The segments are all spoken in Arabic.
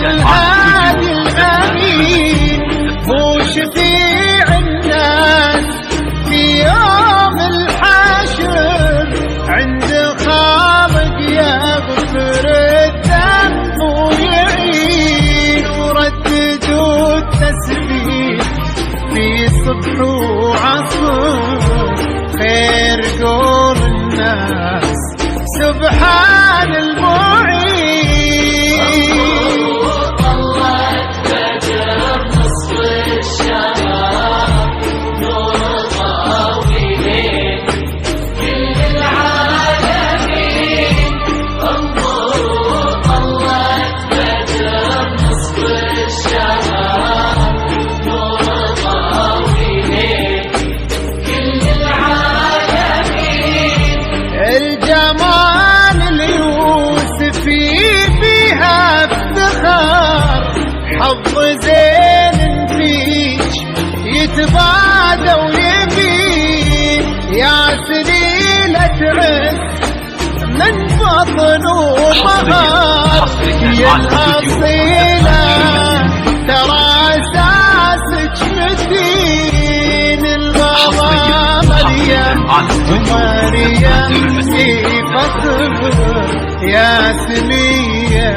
الهادي الأمين هو شفيع الناس في يوم الحشر عند خالق يغفر الذنب ويعين ورددوا التسبيح في صبح وعصر خير قول الناس سبحان المعين. الله بدر نصف الشهر نور طاويل كل العالمين. انظروا الله بدر نصف الشهر نور طاويل كل العالمين. الجمال اليوسفي فيها افتخار حظ زين فيك يتبادى ويمين يا سليلة عز من بطن وظهر يا الأصيلة ترى أساسك متين. الغلا مريم في فخر يا سمية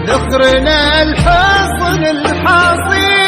ذكرنا الحصن الحصين.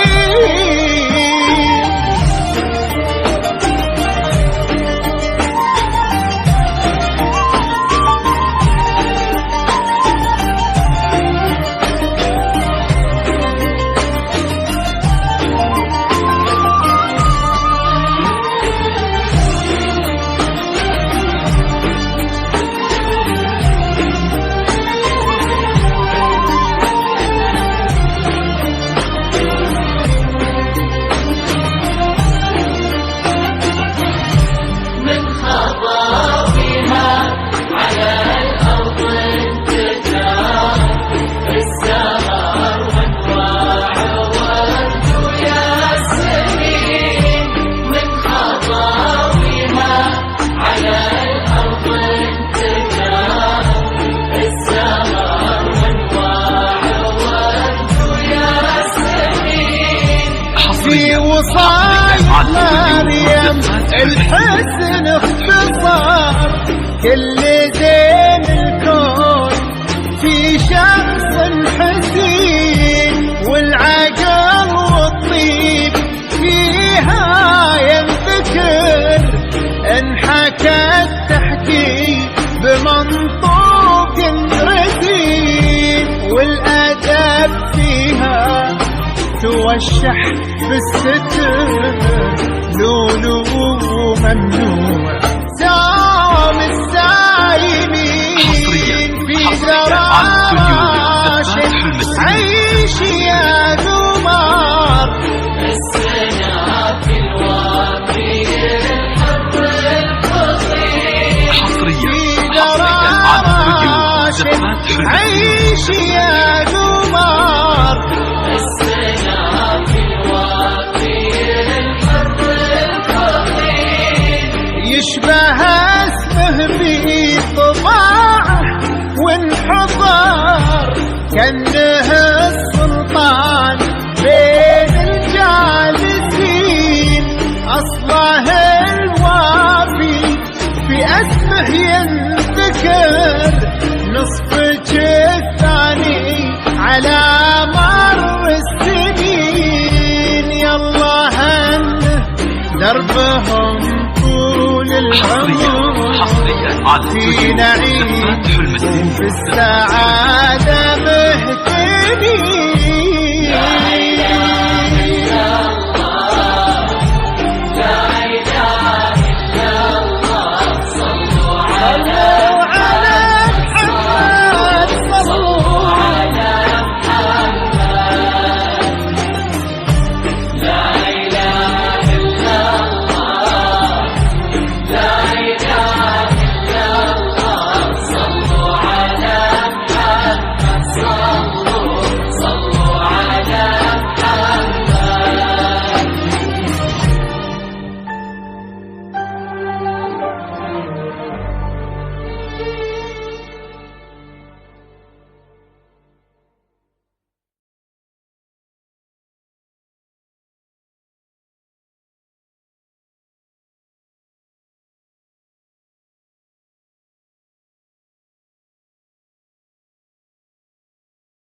في وصايا مريم الحسن اختصار كل زين الكون في شخص حسين والعقل والطيب فيها ينذكر انحكت تحكي بمنطوق رزين والأدب فيها توشح بالستر لولو ممنوع سام السايمين في دراشد عيش يا قمر السنة في الوافي الحر الفصيح في دراشد عيش يا قمر يشبه اسمه في طباعه وانحضر كأنه السلطان بين الجالسين. أصله الوافي في اسمه ينذكر نصف الثاني على مر السنين. يلا هن دربهم طول العمر في نعيم في السعادة مهتدين.